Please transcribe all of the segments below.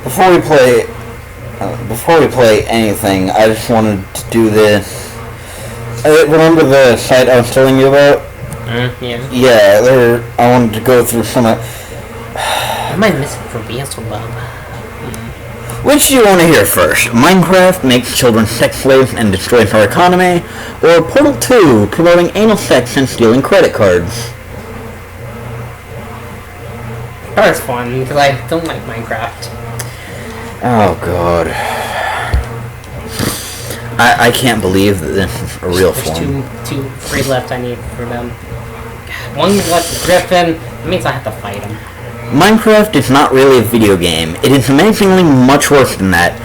before we play anything, I just wanted to do this. Remember the site I was telling you about? Yeah. Yeah, I wanted to go through some of... Am I missing from Beelzebub? Which do you want to hear first? Minecraft makes children sex slaves and destroys our economy, or Portal 2 promoting anal sex and stealing credit cards? First one, because I don't like Minecraft. Oh god. I can't believe that this is a real form. There's three left I need for them. One left Griffin, that means I have to fight him. Minecraft is not really a video game. It is amazingly much worse than that.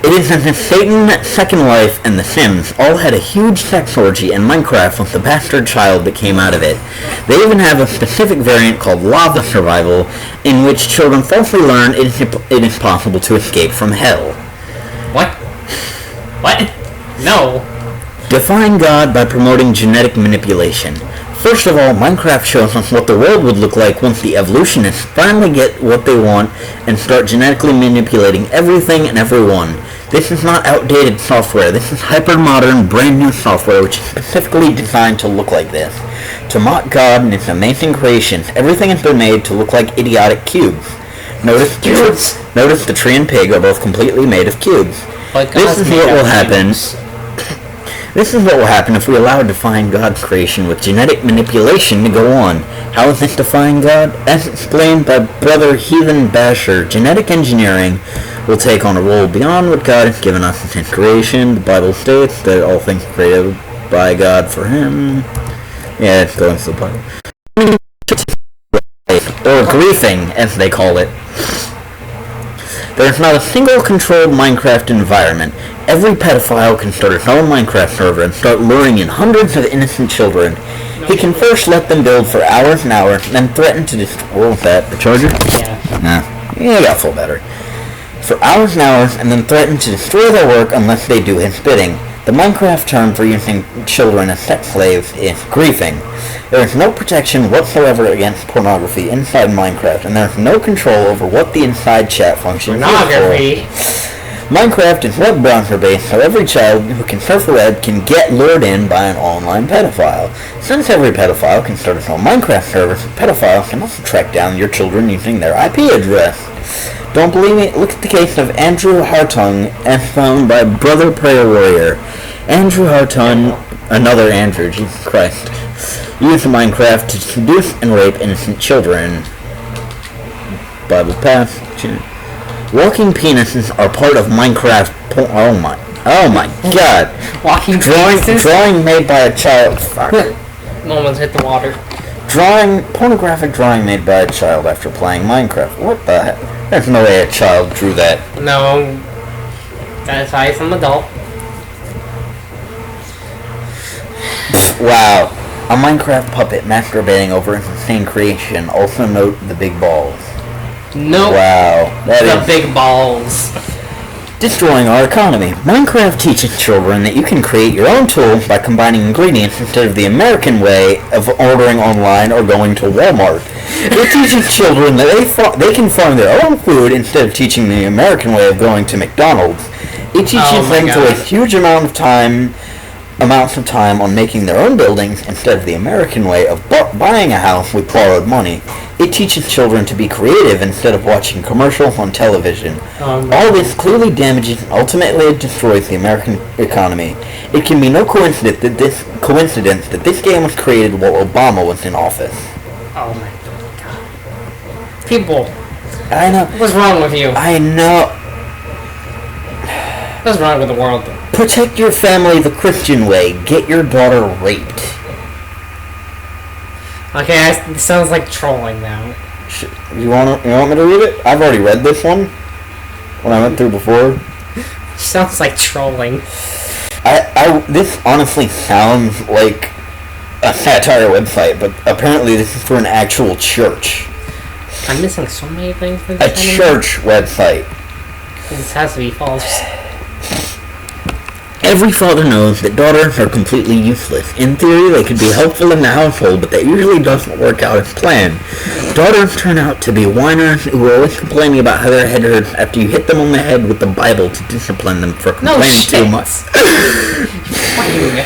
It is as if Satan, Second Life, and The Sims all had a huge sex orgy, and Minecraft was the bastard child that came out of it. They even have a specific variant called Lava Survival, in which children falsely learn it is possible to escape from hell. What? What? No. Defying God by promoting genetic manipulation. First of all, Minecraft shows us what the world would look like once the evolutionists finally get what they want and start genetically manipulating everything and everyone. This is not outdated software. This is hyper-modern, brand-new software which is specifically designed to look like this. To mock God and his amazing creations, everything has been made to look like idiotic cubes. Notice the tree and pig are both completely made of cubes. This is what will happen. This is what will happen if we allow defying God's creation with genetic manipulation to go on. How is this defying God? As explained by Brother Heathen Basher, genetic engineering will take on a role beyond what God has given us in his creation. The Bible states that all things created by God for him. Yeah, it's going to the Bible. Or griefing, as they call it. There is not a single controlled Minecraft environment. Every pedophile can start his own Minecraft server and start luring in hundreds of innocent children. He can first let them build for hours and hours, then threaten to destroy... What was that? The charger? Yeah. Nah. Yeah, I got full battery. For hours and hours, and then threaten to destroy their work unless they do his bidding. The Minecraft term for using children as sex slaves is griefing. There is no protection whatsoever against pornography inside Minecraft, and there is no control over what the inside chat function is for. Minecraft is web browser based, so every child who can surf the web can get lured in by an online pedophile. Since every pedophile can start his own Minecraft server, pedophiles can also track down your children using their IP address. Don't believe me? Look at the case of Andrew Hartung, as found by Brother Prayer Warrior. Andrew Hartung, another Andrew, Jesus Christ, used Minecraft to seduce and rape innocent children. Bible passage. Walking penises are part of Minecraft. Oh my God! Walking penises. Drawing made by a child. Fuck. Almost hit the water. Pornographic drawing made by a child after playing Minecraft. What the heck? There's no way a child drew that. No. That's why it's an adult. Wow. A Minecraft puppet masturbating over his insane creation. Also note the big balls. No. Wow. The big balls. Destroying our economy. Minecraft teaches children that you can create your own tools by combining ingredients instead of the American way of ordering online or going to Walmart. It teaches children that they can farm their own food instead of teaching the American way of going to McDonald's. It teaches them to waste huge amounts of time on making their own buildings instead of the American way of buying a house with borrowed money. It teaches children to be creative instead of watching commercials on television. All this clearly damages and ultimately destroys the American economy. It can be no coincidence that this game was created while Obama was in office. Oh my God. People. I know. What's wrong with you? I know. What's wrong with the world? Protect your family the Christian way. Get your daughter raped. Okay, it sounds like trolling now. You want me to read it? I've already read this one. When I went through before. Sounds like trolling. This honestly sounds like a satire website, but apparently this is for an actual church. I'm missing so many things. A church website. This has to be false. Every father knows that daughters are completely useless. In theory, they could be helpful in the household, but that usually doesn't work out as planned. Daughters turn out to be whiners who are always complaining about how their head hurts after you hit them on the head with the Bible to discipline them for complaining too much. Fucking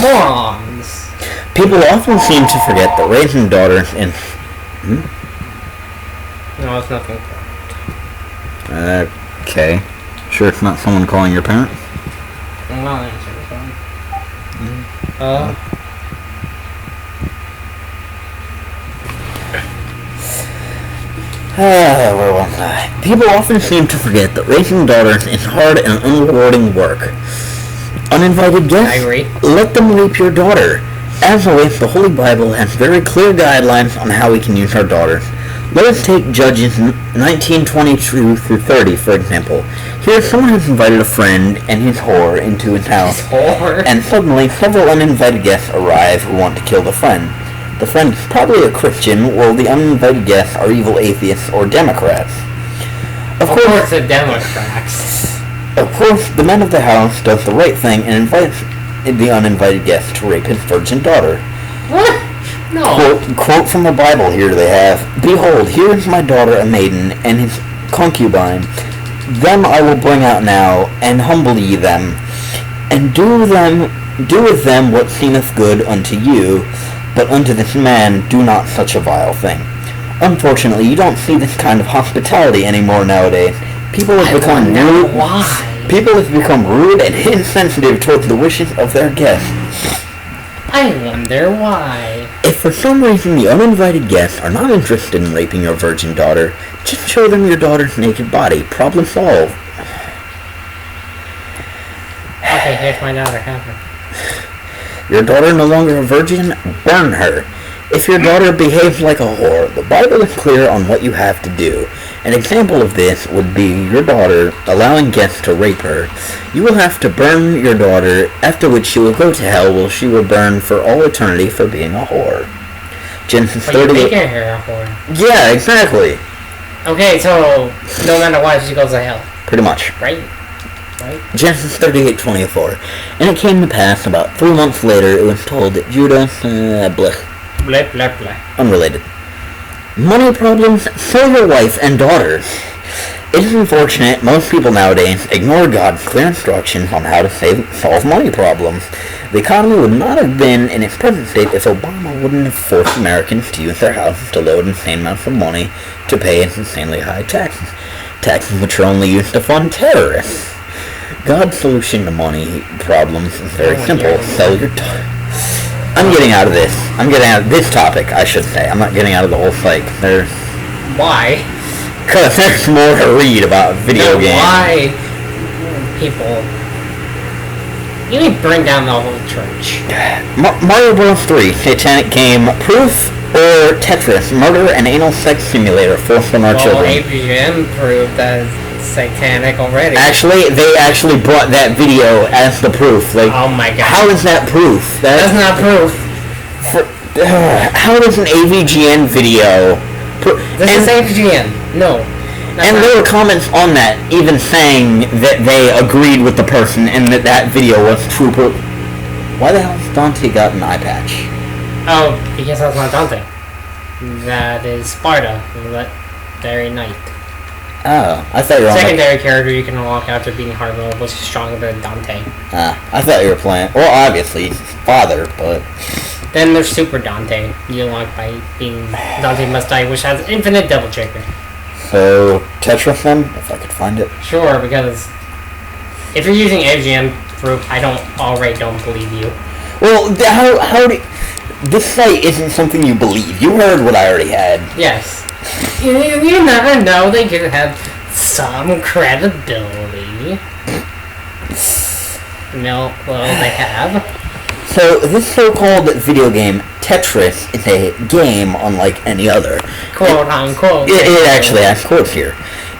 morons. People often seem to forget that raising daughters in... No, it's nothing. Okay. Sure it's not someone calling your parent? I'm not answering the phone. Where was I? People often seem to forget that raising daughters is hard and unrewarding work. Uninvited guests, I agree. let them rape your daughter. As always, the Holy Bible has very clear guidelines on how we can use our daughters. Let us take Judges 19:22 through 30, for example. Here, someone has invited a friend and his whore into his house, and suddenly several uninvited guests arrive who want to kill the friend. The friend is probably a Christian, while the uninvited guests are evil atheists or Democrats. Of course, the Democrats. Of course, the man of the house does the right thing and invites the uninvited guest to rape his virgin daughter. What? No. Quote from the Bible here they have, "Behold, here is my daughter a maiden, and his concubine. Them I will bring out now, and humble ye them, and do with them what seemeth good unto you, but unto this man do not such a vile thing." Unfortunately, you don't see this kind of hospitality anymore nowadays. People have become rude. Why? People have become rude and insensitive towards the wishes of their guests. I wonder why. If for some reason the uninvited guests are not interested in raping your virgin daughter, just show them your daughter's naked body. Problem solved. Okay, here's my daughter. Have her. Your daughter no longer a virgin? Burn her. If your daughter behaves like a whore, the Bible is clear on what you have to do. An example of this would be your daughter allowing guests to rape her. You will have to burn your daughter, after which she will go to hell where she will burn for all eternity for being a whore. Genesis 30... But you're making her a whore. Yeah, exactly. Okay, so no matter what, she goes to hell. Pretty much. Right? Genesis 38:24. And it came to pass, about 3 months later, it was told that Judah... bleh. Bleh, bleh, bleh. Unrelated. Money problems? Sell your wife and daughters. It is unfortunate most people nowadays ignore God's clear instructions on how to solve money problems. The economy would not have been in its present state if Obama wouldn't have forced Americans to use their houses to load insane amounts of money to pay insanely high taxes. Taxes which are only used to fund terrorists. God's solution to money problems is very simple. Sell your I'm getting out of this. I'm getting out of this topic, I should say. I'm not getting out of the whole thing. Why? Because there's more to read about video games. Why? People. You need to bring down the whole church. Mario Bros. 3, Satanic Game, Proof, or Tetris, Murder and Anal Sex Simulator, forced on our children. AVM proved that it's satanic already. Actually, they actually brought that video as the proof. Like, oh my god. How is that proof? That's not proof. How does an AVGN video... This is AVGN. No. And there were comments on that, even saying that they agreed with the person and that that video was true proof. Why the hell has Dante got an eye patch? Oh, because that's not Dante. That is Sparta, that very night. Oh, I thought you were on secondary character you can unlock after beating hard mode was stronger than Dante. I thought you were playing... Well, obviously, he's his father, but... Then there's Super Dante. You unlock by being Dante Must Die, which has infinite double trigger. So, Tetris then? If I could find it. Sure, because if you're using AVGN proof, I don't believe you. Well, how do... This site isn't something you believe. You heard what I already had. Yes. You never know, they could have some credibility. No, well, they have. So, this so-called video game, Tetris, is a game unlike any other. Quote unquote. It actually has quotes here.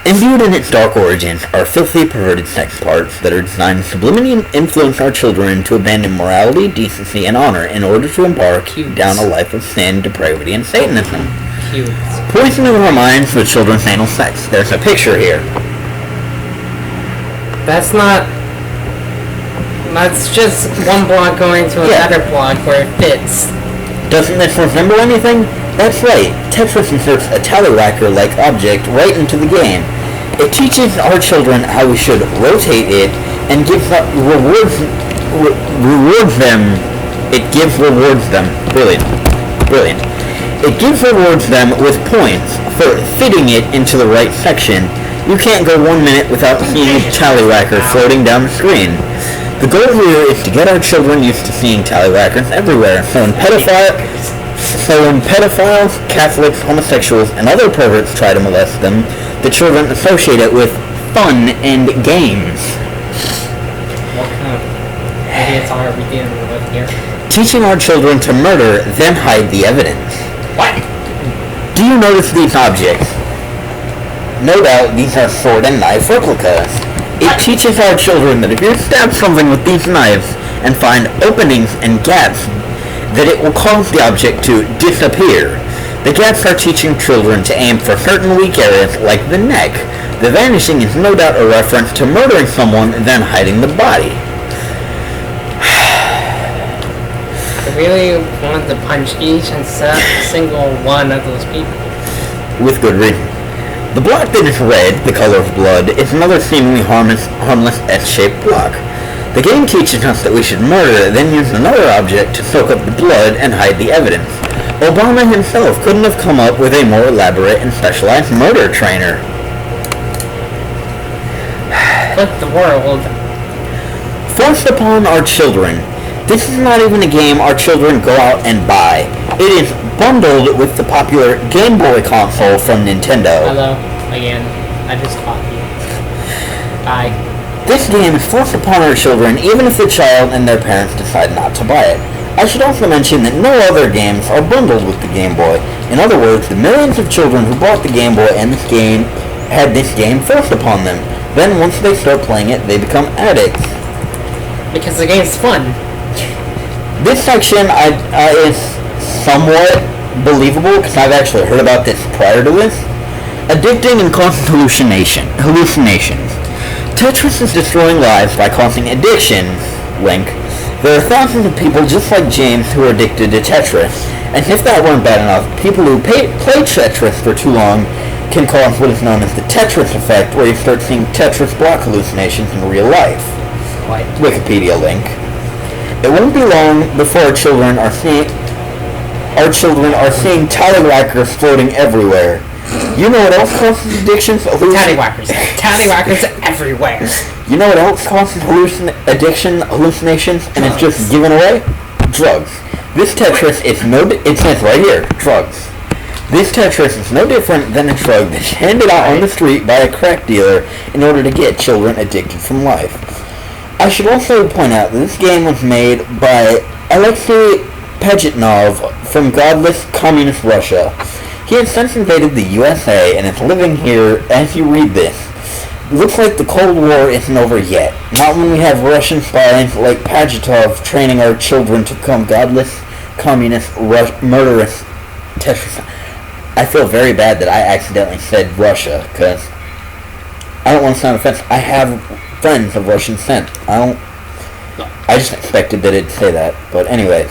Imbued in its dark origins are filthy, perverted sex parts that are designed to subliminally influence our children to abandon morality, decency, and honor in order to embark down a life of sin, depravity, and Satanism. Poisoning our minds with children's anal sex. There's a picture here. That's not... That's just one block going to another block where it fits. Doesn't this resemble anything? That's right. Tetris inserts a tallywhacker-like object right into the game. It teaches our children how we should rotate it and rewards them. It gives rewards them. Brilliant. It gives rewards them with points for fitting it into the right section. You can't go 1 minute without seeing a tallywhacker floating down the screen. The goal here is to get our children used to seeing tallywhackers everywhere, so when pedophiles, Catholics, homosexuals, and other perverts try to molest them, the children associate it with fun and games. What kind of idiots are we dealing with here? Teaching our children to murder, then hide the evidence. What? Do you notice these objects? No doubt these are sword and knife replicas. It teaches our children that if you stab something with these knives and find openings and gaps, that it will cause the object to disappear. The gaps are teaching children to aim for certain weak areas like the neck. The vanishing is no doubt a reference to murdering someone, then hiding the body. I really wanted to punch each and single one of those people. With good reason. The block that is red, the color of blood, is another seemingly harmless S-shaped block. The game teaches us that we should murder, then use another object to soak up the blood and hide the evidence. Obama himself couldn't have come up with a more elaborate and specialized murder trainer. Flip the world. Forced upon our children. This is not even a game our children go out and buy. It is bundled with the popular Game Boy console from Nintendo. Hello, again. I just caught you. Bye. This game is forced upon our children even if the child and their parents decide not to buy it. I should also mention that no other games are bundled with the Game Boy. In other words, the millions of children who bought the Game Boy and this game had this game forced upon them. Then once they start playing it, they become addicts. Because the game's fun. This section is somewhat believable because I've actually heard about this prior to this. Addicting and causing hallucinations. Tetris is destroying lives by causing addiction. Link. There are thousands of people just like James who are addicted to Tetris. And if that weren't bad enough, people who play Tetris for too long can cause what is known as the Tetris effect, where you start seeing Tetris block hallucinations in real life. What? Wikipedia link. It won't be long before our children are seeing tallywhackers floating everywhere. You know what else causes addictions? Tallywhackers. Tallywhackers everywhere. You know what else causes hallucinations, and it's just given away? Drugs. This Tetris it says right here, drugs. This Tetris is no different than a drug that's handed out on the street by a crack dealer in order to get children addicted from life. I should also point out that this game was made by Alexei Pajitnov from godless communist Russia. He has since invaded the USA and is living here as you read this. It looks like the Cold War isn't over yet. Not when we have Russian spies like Pajitnov training our children to become godless, communist, murderous Tetris. I feel very bad that I accidentally said Russia, because I don't want to sound offensive. I have friends of Russian descent. I just expected that it'd say that. But anyways.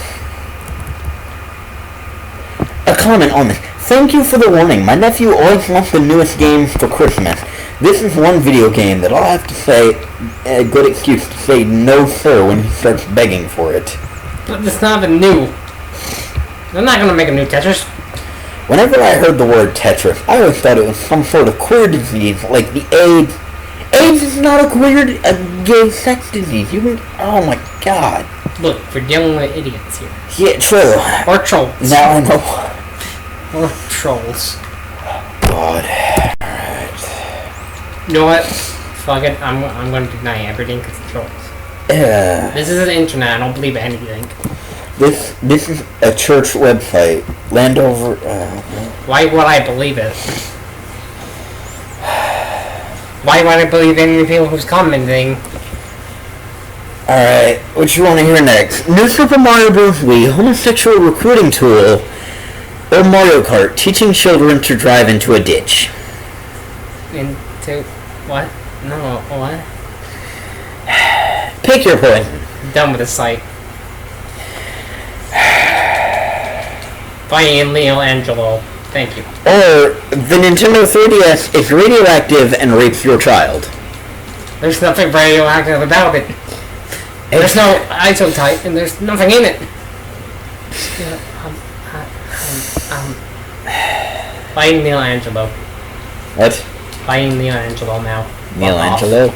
A comment on this. Thank you for the warning. My nephew always wants the newest games for Christmas. This is one video game that I'll have to say a good excuse to say no sir when he starts begging for it. But it's not even new. They're not gonna make a new Tetris. Whenever I heard the word Tetris, I always thought it was some sort of queer disease, like the AIDS. AIDS is not a gay sex disease. Oh my god. Look, we're dealing with idiots here. Yeah, true. Or trolls. Now I know. Or trolls. God. You know what? Fuck it. I'm going to deny everything because of trolls. This is the internet. I don't believe anything. This is a church website. Landover. Why would I believe it? Why would I believe anything who's commenting? Alright, what you want to hear next? New Super Mario Bros. Wii homosexual recruiting tool, or Mario Kart teaching children to drive into a ditch. Into what? No, what? Pick your poison. done with the site. Bye, Leo Angelo. Thank you. Or the Nintendo 3DS is radioactive and rapes your child. There's nothing radioactive about it. There's no isotype, and there's nothing in it. Buying Neil Angelo. What? Buying Neil Angelo now. Neil Angelo?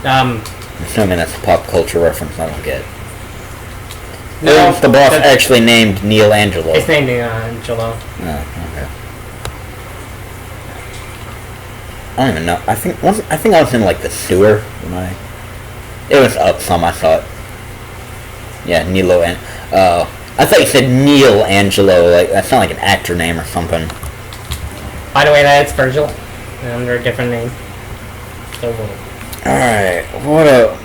Um. Assuming that's a pop culture reference I don't get. No, the boss actually named Neil Angelo. It's named Neil Angelo. Oh, okay. I don't even know. I think I was in like the sewer when it was up some. I thought. Yeah, Nilo and I thought you said Neil Angelo. Like that sounded like an actor name or something. By the way, that's Virgil, under a different name. So. All right. What up?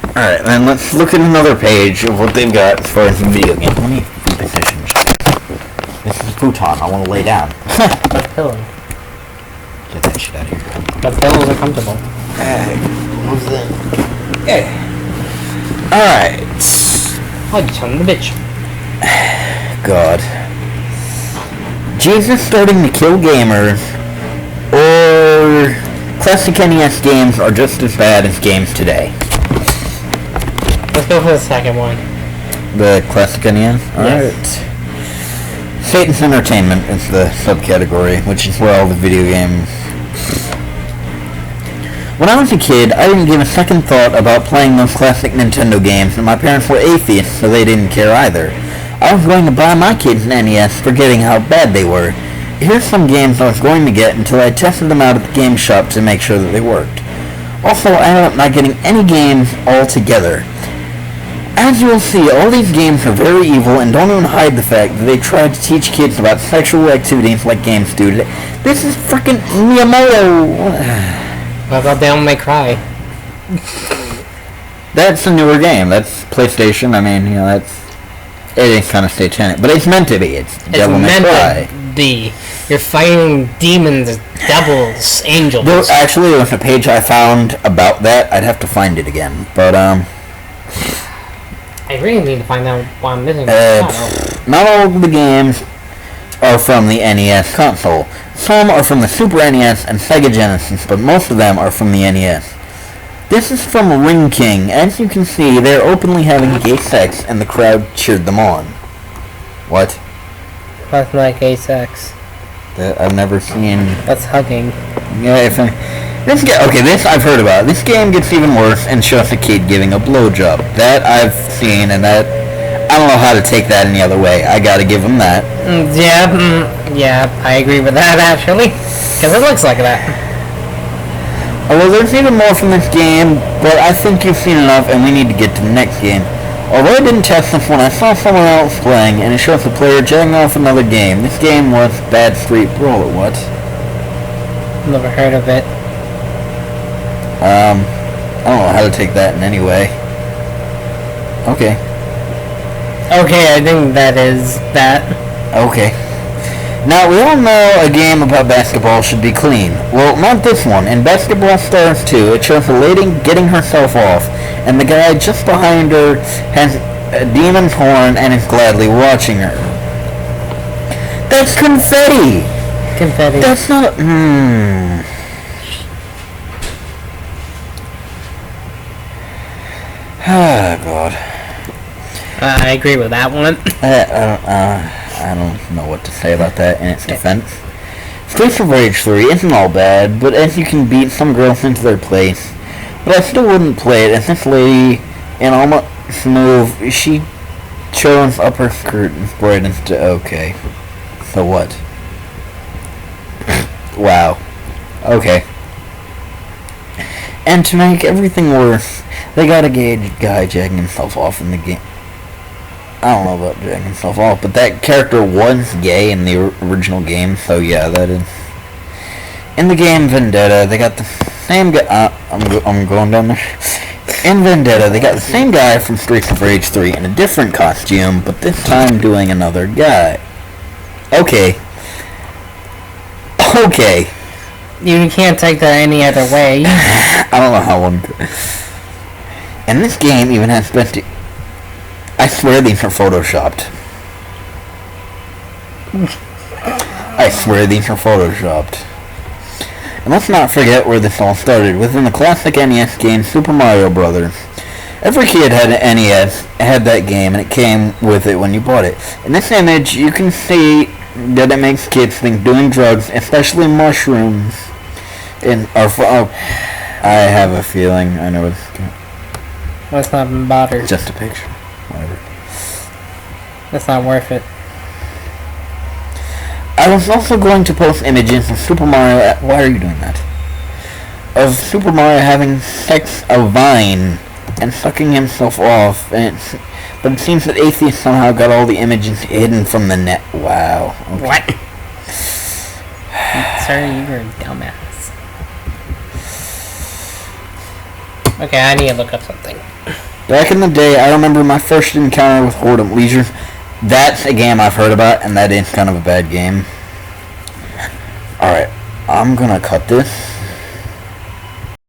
Alright, then let's look at another page of what they've got as far as the video game. Let me reposition. This is a futon. I want to lay down. But pillow. Get that shit out of here. But pillows are comfortable. Hey, what's that? Okay. Alright. Oh, you son of a bitch. God. Jesus starting to kill gamers, or classic NES games are just as bad as games today. Let's go for the second one. The classic NES? Yes. Alright. Satan's Entertainment is the subcategory, which is where all the video games... When I was a kid, I didn't give a second thought about playing those classic Nintendo games, and my parents were atheists, so they didn't care either. I was going to buy my kids an NES, forgetting how bad they were. Here's some games I was going to get until I tested them out at the game shop to make sure that they worked. Also, I ended up not getting any games altogether. As you will see, all these games are very evil and don't even hide the fact that they tried to teach kids about sexual activities like games do. This is frickin' Miyamoto! What about Devil May Cry? That's a newer game. That's PlayStation. I mean, it is kind of satanic. But it's meant to be. It's Devil May Cry. You're fighting demons, devils, angels. There was a page I found about that. I'd have to find it again. But, I really need to find out why I'm missing. Not all of the games are from the NES console. Some are from the Super NES and Sega Genesis, but most of them are from the NES. This is from Ring King. As you can see, they're openly having gay sex, and the crowd cheered them on. What? That's not gay sex. I've never seen... That's hugging. Yeah, this I've heard about. This game gets even worse and shows a kid giving a blowjob. That I've seen, and that... I don't know how to take that any other way. I gotta give them that. Yeah, I agree with that, actually. Because it looks like that. Although there's even more from this game, but I think you've seen enough, and we need to get to the next game. Although I didn't test this one, I saw someone else playing, and it shows the player jetting off another game. This game was Bad Street Brawler. What? Never heard of it. I don't know how to take that in any way. Okay. Okay, I think that is that. Okay. Now, we all know a game about basketball should be clean. Well, not this one. In Basketball Stars 2, it shows a lady getting herself off, and the guy just behind her has a demon's horn and is gladly watching her. That's confetti! Confetti. That's not... Ah, God. I agree with that one. I don't know what to say about that in its defense. Streets of Rage 3 isn't all bad, but as you can beat some girls into their place. But I still wouldn't play it, as this lady, in almost move, she chose up her skirt and sprayed into... Okay. So what? Wow. Okay. And to make everything worse, they got a gay guy jacking himself off in the game. I don't know about jacking himself off, but that character was gay in the original game, so yeah, that is... In the game Vendetta, they got the same guy... I'm going down there. In Vendetta, they got the same guy from Streets of Rage 3 in a different costume, but this time doing another guy. Okay. Okay. You can't take that any other way. I don't know how one could. And this game even has plenty. I swear these are photoshopped. I swear these are photoshopped. And let's not forget where this all started. Within the classic NES game, Super Mario Brothers. Every kid had an NES, had that game, and it came with it when you bought it. In this image, you can see that it makes kids think doing drugs, especially mushrooms, I have a feeling I know it's going. Let's not bother. Just a picture. Whatever. That's not worth it. I was also going to post images of Super Mario. Why are you doing that? Of Super Mario having sex a vine and sucking himself off, but it seems that Atheist somehow got all the images hidden from the net. Wow. Okay. What? Sir, you're a dumbass. Okay, I need to look up something. Back in the day, I remember my first encounter with Horde of Leisure. That's a game I've heard about, and that is kind of a bad game. Alright, I'm gonna cut this.